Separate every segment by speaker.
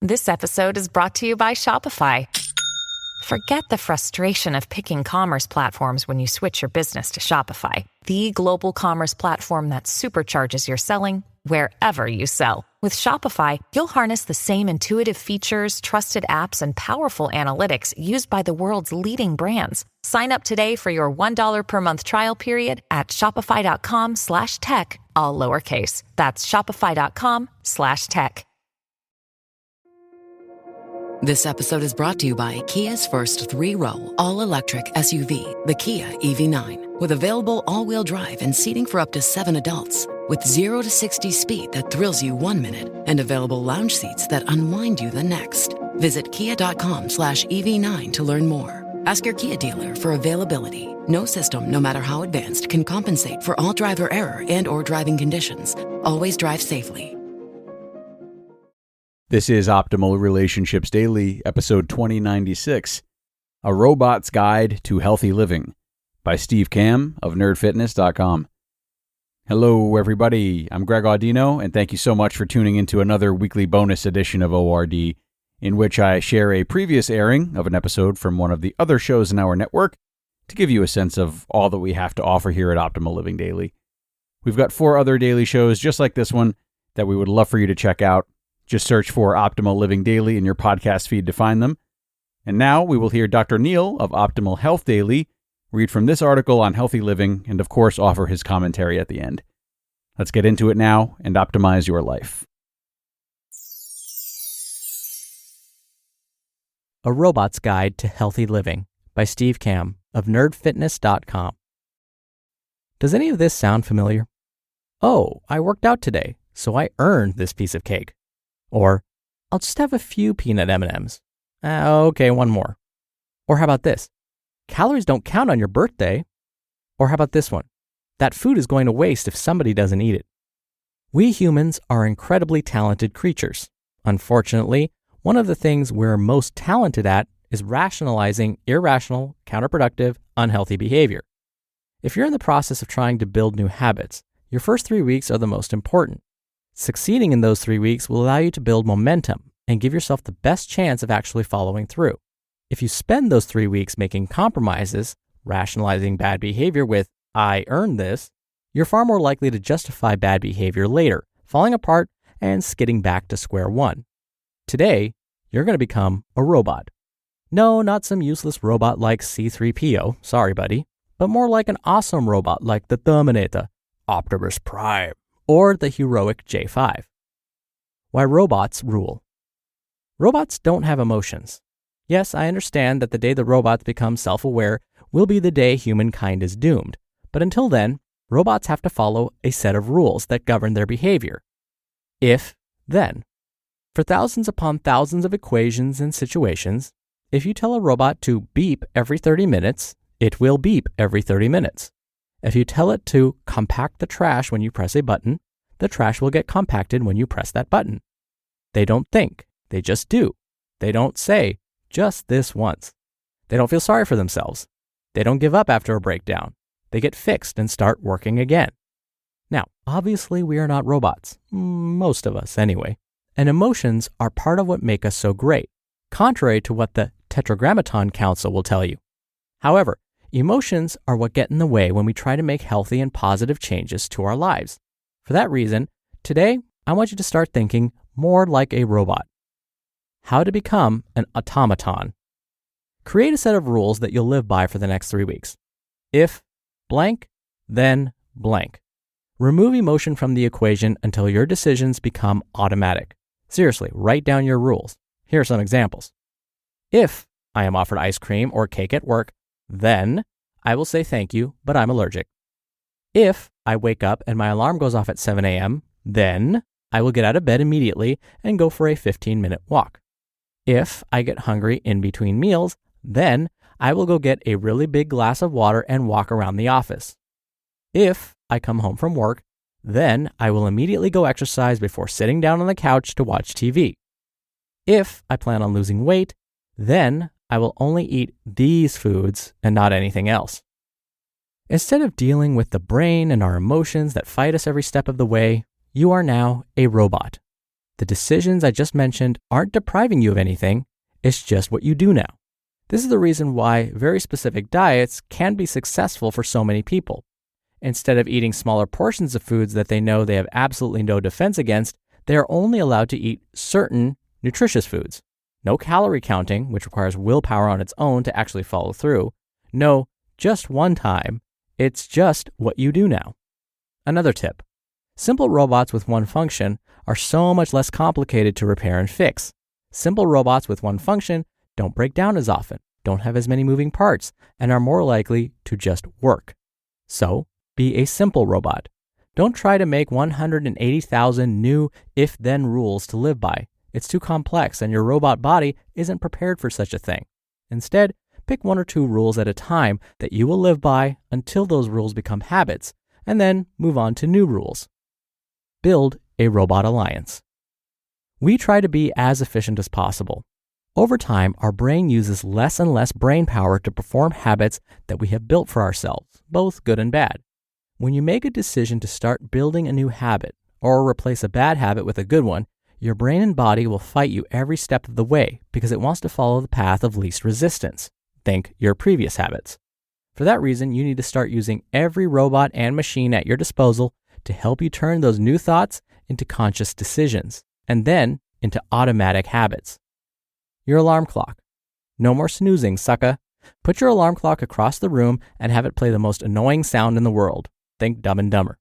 Speaker 1: This episode is brought to you by Shopify. Forget the frustration of picking commerce platforms when you switch your business to Shopify, the global commerce platform that supercharges your selling wherever you sell. With Shopify, you'll harness the same intuitive features, trusted apps, and powerful analytics used by the world's leading brands. Sign up today for your $1 per month trial period at shopify.com/tech, all lowercase. That's shopify.com/tech.
Speaker 2: This episode is brought to you by Kia's first 3-row, all-electric SUV, the Kia EV9, with available all-wheel drive and seating for up to 7 adults. With 0 to 60 speed that thrills you 1 minute and available lounge seats that unwind you the next. Visit kia.com/EV9 to learn more. Ask your Kia dealer for availability. No system, no matter how advanced, can compensate for all driver error and or driving conditions. Always drive safely.
Speaker 3: This is Optimal Relationships Daily, episode 2096, A Robot's Guide to Healthy Living, by Steve Kamb of nerdfitness.com. Hello, everybody. I'm Greg Audino, and thank you so much for tuning into another weekly bonus edition of ORD, in which I share a previous airing of an episode from one of the other shows in our network to give you a sense of all that we have to offer here at Optimal Living Daily. We've got 4 other daily shows just like this one that we would love for you to check out. Just search for Optimal Living Daily in your podcast feed to find them. And now we will hear Dr. Neil of Optimal Health Daily read from this article on healthy living and, of course, offer his commentary at the end. Let's get into it now and optimize your life.
Speaker 4: A Robot's Guide to Healthy Living by Steve Kamb of nerdfitness.com. Does any of this sound familiar? Oh, I worked out today, so I earned this piece of cake. Or, I'll just have a few peanut M&Ms. Okay, one more. Or how about this? Calories don't count on your birthday. Or how about this one? That food is going to waste if somebody doesn't eat it. We humans are incredibly talented creatures. Unfortunately, one of the things we're most talented at is rationalizing irrational, counterproductive, unhealthy behavior. If you're in the process of trying to build new habits, your first 3 weeks are the most important. Succeeding in those 3 weeks will allow you to build momentum and give yourself the best chance of actually following through. If you spend those 3 weeks making compromises, rationalizing bad behavior with, I earned this, you're far more likely to justify bad behavior later, falling apart and skidding back to square one. Today, you're going to become a robot. No, not some useless robot like C-3PO, sorry buddy, but more like an awesome robot like the Terminator, Optimus Prime, or the heroic J5. Why robots rule. Robots don't have emotions. Yes, I understand that the day the robots become self-aware will be the day humankind is doomed. But until then, robots have to follow a set of rules that govern their behavior. If, then. For thousands upon thousands of equations and situations, if you tell a robot to beep every 30 minutes, it will beep every 30 minutes. If you tell it to compact the trash when you press a button, the trash will get compacted when you press that button. They don't think, they just do. They don't say, just this once. They don't feel sorry for themselves. They don't give up after a breakdown. They get fixed and start working again. Now, obviously we are not robots, most of us anyway, and emotions are part of what make us so great, contrary to what the Tetragrammaton Council will tell you. However, emotions are what get in the way when we try to make healthy and positive changes to our lives. For that reason, today, I want you to start thinking more like a robot. How to become an automaton. Create a set of rules that you'll live by for the next 3 weeks. If blank, then blank. Remove emotion from the equation until your decisions become automatic. Seriously, write down your rules. Here are some examples. If I am offered ice cream or cake at work, then I will say thank you, but I'm allergic. If I wake up and my alarm goes off at 7 a.m., then I will get out of bed immediately and go for a 15-minute walk. If I get hungry in between meals, then I will go get a really big glass of water and walk around the office. If I come home from work, then I will immediately go exercise before sitting down on the couch to watch TV. If I plan on losing weight, then I will only eat these foods and not anything else. Instead of dealing with the brain and our emotions that fight us every step of the way, you are now a robot. The decisions I just mentioned aren't depriving you of anything, it's just what you do now. This is the reason why very specific diets can be successful for so many people. Instead of eating smaller portions of foods that they know they have absolutely no defense against, they are only allowed to eat certain nutritious foods. No calorie counting, which requires willpower on its own to actually follow through. No, just one time. It's just what you do now. Another tip. Simple robots with one function are so much less complicated to repair and fix. Simple robots with one function don't break down as often, don't have as many moving parts, and are more likely to just work. So, be a simple robot. Don't try to make 180,000 new if-then rules to live by. It's too complex and your robot body isn't prepared for such a thing. Instead, pick 1 or 2 rules at a time that you will live by until those rules become habits, and then move on to new rules. Build a robot alliance. We try to be as efficient as possible. Over time, our brain uses less and less brain power to perform habits that we have built for ourselves, both good and bad. When you make a decision to start building a new habit or replace a bad habit with a good one, your brain and body will fight you every step of the way because it wants to follow the path of least resistance. Think your previous habits. For that reason, you need to start using every robot and machine at your disposal to help you turn those new thoughts into conscious decisions, and then into automatic habits. Your alarm clock. No more snoozing, sucka. Put your alarm clock across the room and have it play the most annoying sound in the world. Think Dumb and Dumber.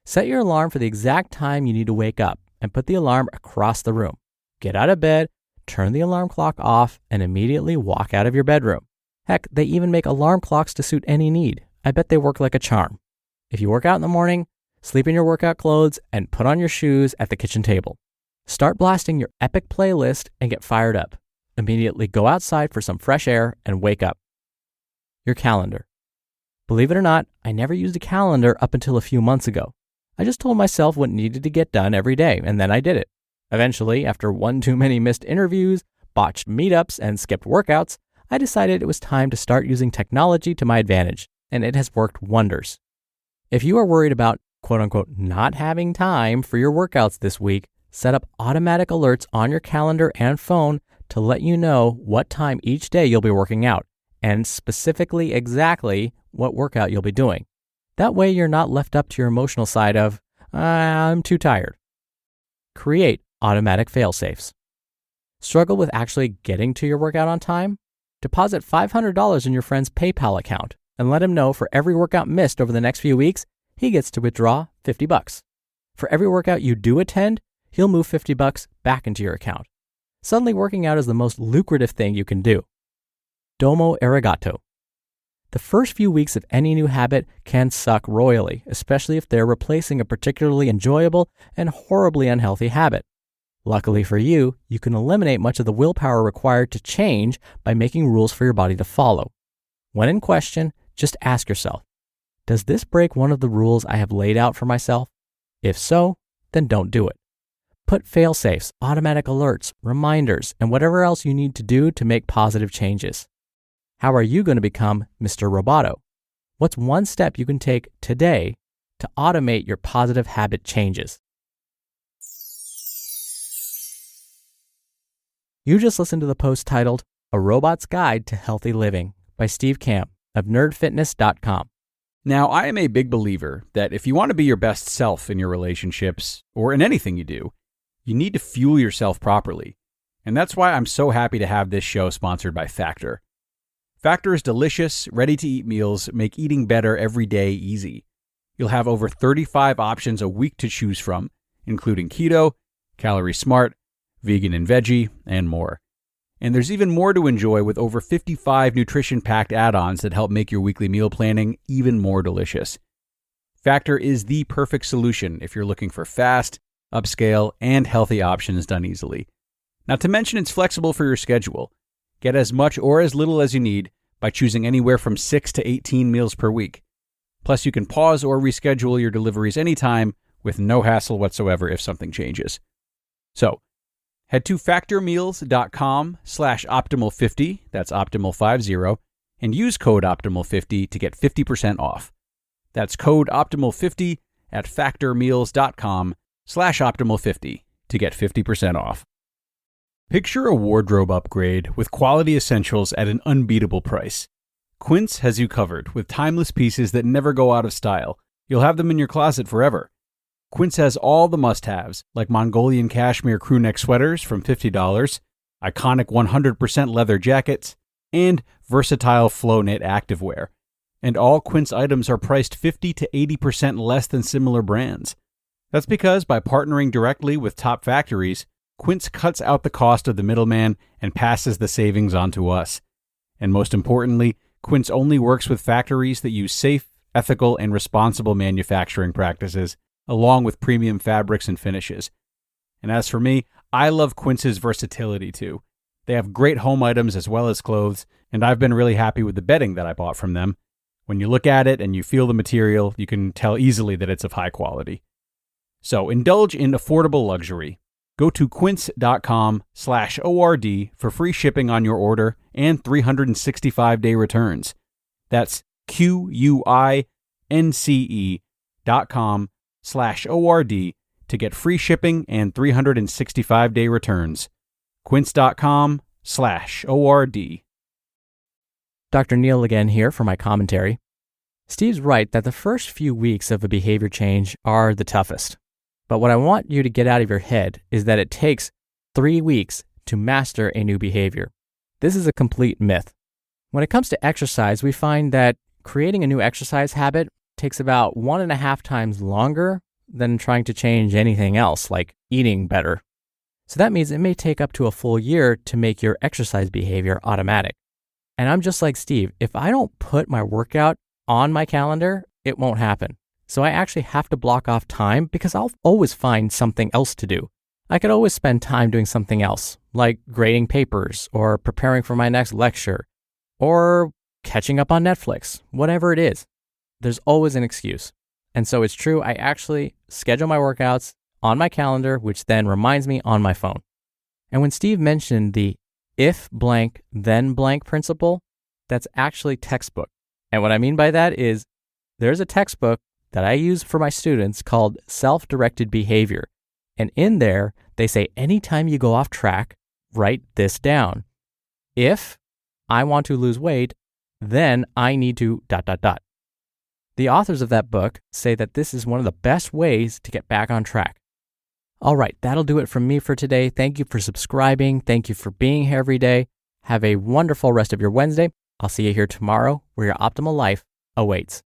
Speaker 4: Set your alarm for the exact time you need to wake up and put the alarm across the room. Get out of bed, turn the alarm clock off, and immediately walk out of your bedroom. Heck, they even make alarm clocks to suit any need. I bet they work like a charm. If you work out in the morning, sleep in your workout clothes and put on your shoes at the kitchen table. Start blasting your epic playlist and get fired up. Immediately go outside for some fresh air and wake up. Your calendar. Believe it or not, I never used a calendar up until a few months ago. I just told myself what needed to get done every day, and then I did it. Eventually, after one too many missed interviews, botched meetups, and skipped workouts, I decided it was time to start using technology to my advantage, and it has worked wonders. If you are worried about, quote-unquote, not having time for your workouts this week, set up automatic alerts on your calendar and phone to let you know what time each day you'll be working out, and specifically exactly what workout you'll be doing. That way you're not left up to your emotional side of, I'm too tired. Create automatic fail-safes. Struggle with actually getting to your workout on time? Deposit $500 in your friend's PayPal account and let him know for every workout missed over the next few weeks, he gets to withdraw $50. For every workout you do attend, he'll move $50 back into your account. Suddenly working out is the most lucrative thing you can do. Domo arigato. The first few weeks of any new habit can suck royally, especially if they're replacing a particularly enjoyable and horribly unhealthy habit. Luckily for you, you can eliminate much of the willpower required to change by making rules for your body to follow. When in question, just ask yourself, does this break one of the rules I have laid out for myself? If so, then don't do it. Put fail-safes, automatic alerts, reminders, and whatever else you need to do to make positive changes. How are you going to become Mr. Roboto? What's one step you can take today to automate your positive habit changes? You just listened to the post titled A Robot's Guide to Healthy Living by Steve Kamb of nerdfitness.com.
Speaker 3: Now, I am a big believer that if you want to be your best self in your relationships or in anything you do, you need to fuel yourself properly. And that's why I'm so happy to have this show sponsored by Factor. Factor's delicious, ready-to-eat meals make eating better every day easy. You'll have over 35 options a week to choose from, including keto, calorie smart, vegan and veggie, and more. And there's even more to enjoy with over 55 nutrition-packed add-ons that help make your weekly meal planning even more delicious. Factor is the perfect solution if you're looking for fast, upscale, and healthy options done easily. Not to mention it's flexible for your schedule. Get as much or as little as you need by choosing anywhere from 6 to 18 meals per week. Plus, you can pause or reschedule your deliveries anytime with no hassle whatsoever if something changes. So, head to factormeals.com/optimal50, that's optimal50, and use code optimal50 to get 50% off. That's code optimal50 at factormeals.com/optimal50. to get 50% off. Picture a wardrobe upgrade with quality essentials at an unbeatable price. Quince has you covered with timeless pieces that never go out of style. You'll have them in your closet forever. Quince has all the must-haves, like Mongolian cashmere crewneck sweaters from $50, iconic 100% leather jackets, and versatile flow knit activewear. And all Quince items are priced 50 to 80% less than similar brands. That's because by partnering directly with top factories, Quince cuts out the cost of the middleman and passes the savings on to us. And most importantly, Quince only works with factories that use safe, ethical, and responsible manufacturing practices, along with premium fabrics and finishes. And as for me, I love Quince's versatility too. They have great home items as well as clothes, and I've been really happy with the bedding that I bought from them. When you look at it and you feel the material, you can tell easily that it's of high quality. So indulge in affordable luxury. Go to quince.com/ORD for free shipping on your order and 365-day returns. That's QUINCE.com/ORD to get free shipping and 365-day returns. Quince.com/ORD.
Speaker 4: Dr. Neal again here for my commentary. Steve's right that the first few weeks of a behavior change are the toughest. But what I want you to get out of your head is that it takes 3 weeks to master a new behavior. This is a complete myth. When it comes to exercise, we find that creating a new exercise habit takes about 1.5 times longer than trying to change anything else, like eating better. So that means it may take up to a full year to make your exercise behavior automatic. And I'm just like Steve. If I don't put my workout on my calendar, it won't happen. So I actually have to block off time because I'll always find something else to do. I could always spend time doing something else, like grading papers or preparing for my next lecture or catching up on Netflix, whatever it is. There's always an excuse. And so it's true, I actually schedule my workouts on my calendar, which then reminds me on my phone. And when Steve mentioned the if blank, then blank principle, that's actually textbook. And what I mean by that is there's a textbook that I use for my students called Self-Directed Behavior. And in there, they say anytime you go off track, write this down. If I want to lose weight, then I need to ... The authors of that book say that this is one of the best ways to get back on track. All right, that'll do it from me for today. Thank you for subscribing. Thank you for being here every day. Have a wonderful rest of your Wednesday. I'll see you here tomorrow where your optimal life awaits.